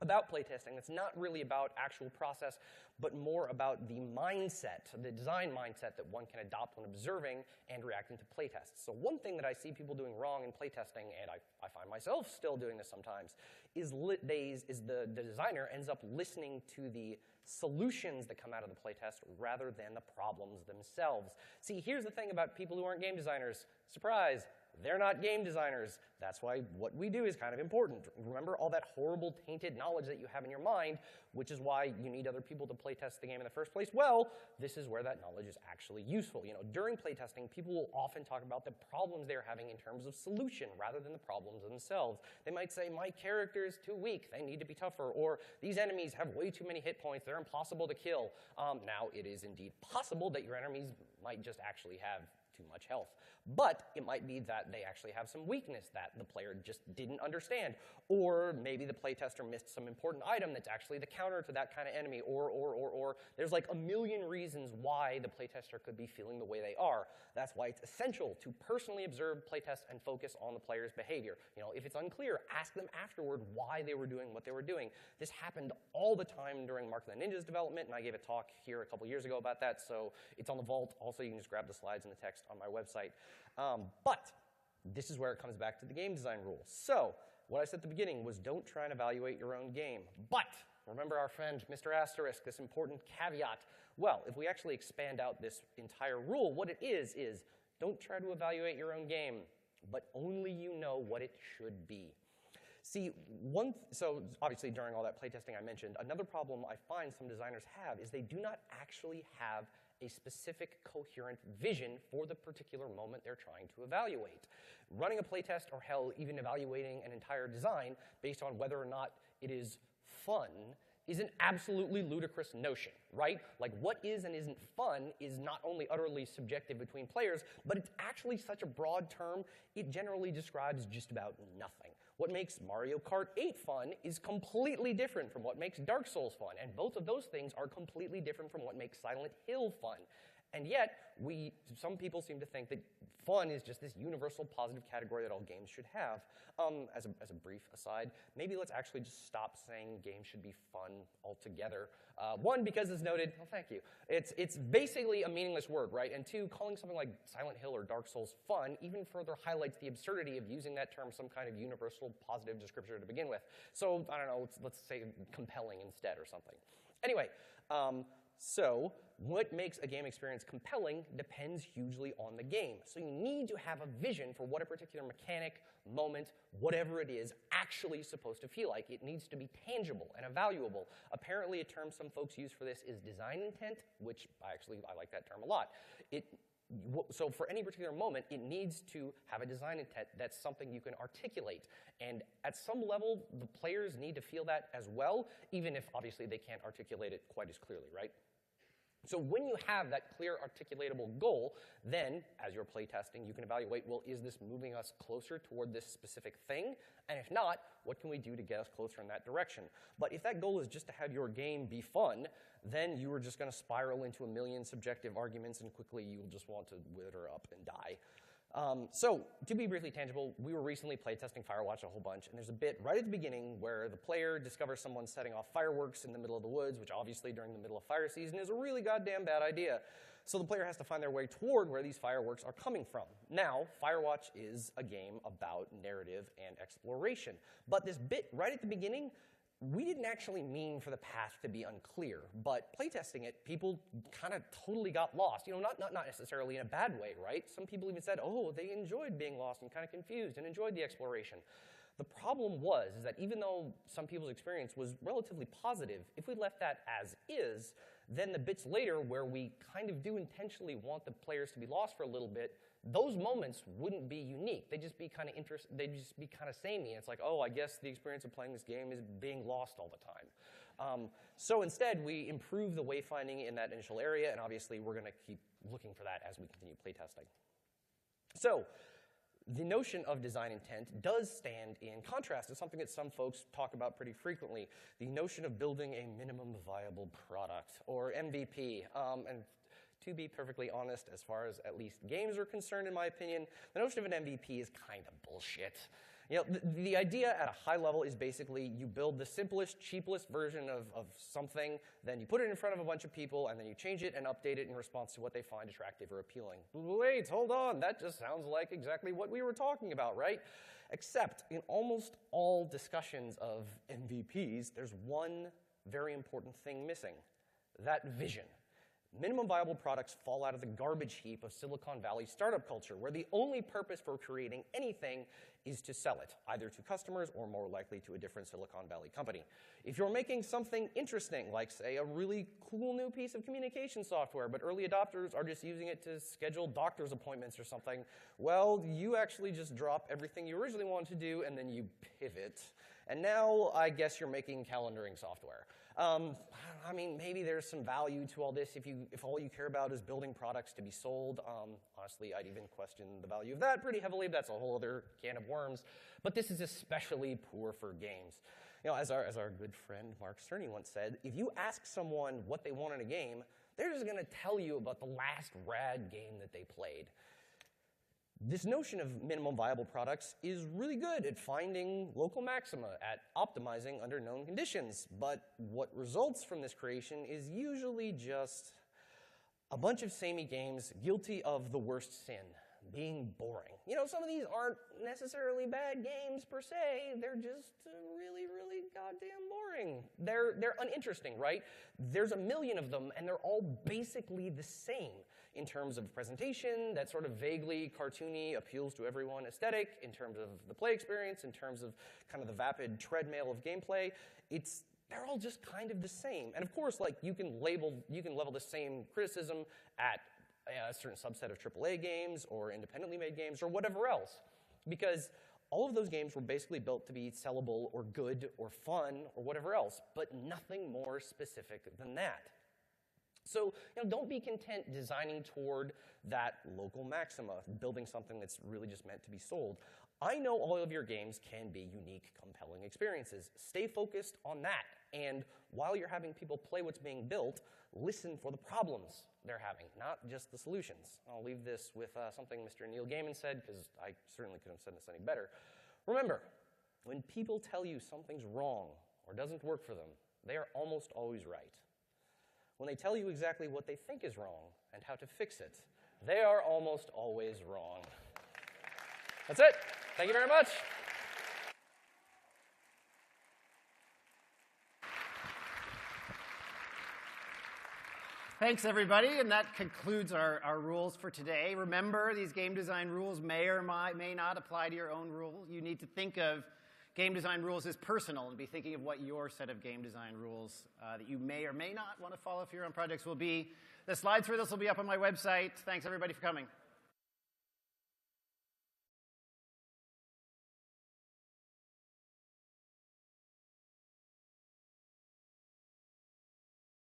about playtesting that's not really about actual process, but more about the mindset, the design mindset that one can adopt when observing and reacting to playtests. So one thing that I see people doing wrong in playtesting, and I find myself still doing this sometimes, is the designer ends up listening to the solutions that come out of the playtest rather than the problems themselves. See, here's the thing about people who aren't game designers. Surprise! They're not game designers. That's why what we do is kind of important. Remember all that horrible, tainted knowledge that you have in your mind, which is why you need other people to playtest the game in the first place? Well, this is where that knowledge is actually useful. You know, during playtesting, people will often talk about the problems they're having in terms of solution rather than the problems themselves. They might say, my character is too weak, they need to be tougher, or these enemies have way too many hit points, they're impossible to kill. Now, it is indeed possible that your enemies might just actually have too much health. But it might be that they actually have some weakness that the player just didn't understand. Or maybe the playtester missed some important item that's actually the counter to that kind of enemy. Or there's like a million reasons why the playtester could be feeling the way they are. That's why it's essential to personally observe playtests and focus on the player's behavior. You know, if it's unclear, ask them afterward why they were doing what they were doing. This happened all the time during Mark of the Ninja's development, and I gave a talk here a couple years ago about that, so it's on the vault. Also, you can just grab the slides and the text on my website. But this is where it comes back to the game design rules. So what I said at the beginning was don't try and evaluate your own game. But remember our friend Mr. Asterisk, this important caveat. Well, if we actually expand out this entire rule, what it is don't try to evaluate your own game, but only you know what it should be. See, so obviously during all that playtesting I mentioned, another problem I find some designers have is they do not actually have a specific coherent vision for the particular moment they're trying to evaluate. Running a playtest, or hell, even evaluating an entire design based on whether or not it is fun is an absolutely ludicrous notion, right? Like, what is and isn't fun is not only utterly subjective between players, but it's actually such a broad term, it generally describes just about nothing. What makes Mario Kart 8 fun is completely different from what makes Dark Souls fun, and both of those things are completely different from what makes Silent Hill fun. And yet, some people seem to think that fun is just this universal positive category that all games should have. As a brief aside, maybe let's actually just stop saying games should be fun altogether. One, because it's noted, well, thank you, it's basically a meaningless word, right? And two, calling something like Silent Hill or Dark Souls fun even further highlights the absurdity of using that term some kind of universal positive descriptor to begin with. So, I don't know, let's say compelling instead or something. Anyway, So what makes a game experience compelling depends hugely on the game. So you need to have a vision for what a particular mechanic, moment, whatever it is, actually supposed to feel like. It needs to be tangible and evaluable. Apparently, a term some folks use for this is design intent, which I like that term a lot. So for any particular moment, it needs to have a design intent that's something you can articulate. And at some level, the players need to feel that as well, even if obviously they can't articulate it quite as clearly, right? So when you have that clear articulatable goal, then as you're playtesting, you can evaluate, well, is this moving us closer toward this specific thing? And if not, what can we do to get us closer in that direction? But if that goal is just to have your game be fun, then you are just going to spiral into a million subjective arguments, and quickly you'll just want to wither up and die. So, to be briefly tangible, we were recently playtesting Firewatch a whole bunch, and there's a bit right at the beginning where the player discovers someone setting off fireworks in the middle of the woods, which obviously during the middle of fire season is a really goddamn bad idea. So the player has to find their way toward where these fireworks are coming from. Now, Firewatch is a game about narrative and exploration, but this bit right at the beginning, we didn't actually mean for the path to be unclear, but playtesting it, people kind of totally got lost. Not necessarily in a bad way, right? Some people even said, oh, they enjoyed being lost and kind of confused and enjoyed the exploration. The problem is that even though some people's experience was relatively positive, if we left that as is, then the bits later where we kind of do intentionally want the players to be lost for a little bit, those moments wouldn't be unique. They'd just be kind of they'd just be kind of samey. It's like, oh, I guess the experience of playing this game is being lost all the time. So instead, we improve the wayfinding in that initial area, and obviously we're going to keep looking for that as we continue playtesting. So the notion of design intent does stand in contrast to something that some folks talk about pretty frequently, the notion of building a minimum viable product, or MVP. And to be perfectly honest, as far as at least games are concerned, in my opinion, the notion of an MVP is kind of bullshit. The idea at a high level is basically you build the simplest, cheapest version of something, then you put it in front of a bunch of people, and then you change it and update it in response to what they find attractive or appealing. Wait, hold on, that just sounds like exactly what we were talking about, right? Except in almost all discussions of MVPs, there's one very important thing missing, that vision. Minimum viable products fall out of the garbage heap of Silicon Valley startup culture, where the only purpose for creating anything is to sell it, either to customers or more likely to a different Silicon Valley company. If you're making something interesting, like say a really cool new piece of communication software, but early adopters are just using it to schedule doctor's appointments or something, well, you actually just drop everything you originally wanted to do and then you pivot. And now I guess you're making calendaring software. I mean, maybe there's some value to all this if all you care about is building products to be sold. Honestly, I'd even question the value of that pretty heavily. That's a whole other can of worms. But this is especially poor for games. As our good friend Mark Cerny once said, if you ask someone what they want in a game, they're just going to tell you about the last rad game that they played. This notion of minimum viable products is really good at finding local maxima, at optimizing under known conditions. But what results from this creation is usually just a bunch of samey games guilty of the worst sin, being boring. Some of these aren't necessarily bad games per se. They're just really, really goddamn boring. They're uninteresting, right? There's a million of them, and they're all basically the same in terms of presentation, that sort of vaguely cartoony, appeals to everyone aesthetic, in terms of the play experience, in terms of kind of the vapid treadmill of gameplay. They're all just kind of the same. And of course, you can level the same criticism at a certain subset of AAA games or independently made games or whatever else, because all of those games were basically built to be sellable or good or fun or whatever else, but nothing more specific than that. So, don't be content designing toward that local maxima, building something that's really just meant to be sold. I know all of your games can be unique, compelling experiences. Stay focused on that. And while you're having people play what's being built, listen for the problems they're having, not just the solutions. I'll leave this with something Mr. Neil Gaiman said, because I certainly couldn't have said this any better. Remember, when people tell you something's wrong or doesn't work for them, they are almost always right. When they tell you exactly what they think is wrong and how to fix it, they are almost always wrong. That's it. Thank you very much. Thanks, everybody, and that concludes our rules for today. Remember, these game design rules may or may not apply to your own rule. You need to think of game design rules as personal and be thinking of what your set of game design rules that you may or may not want to follow for your own projects will be. The slides for this will be up on my website. Thanks, everybody, for coming.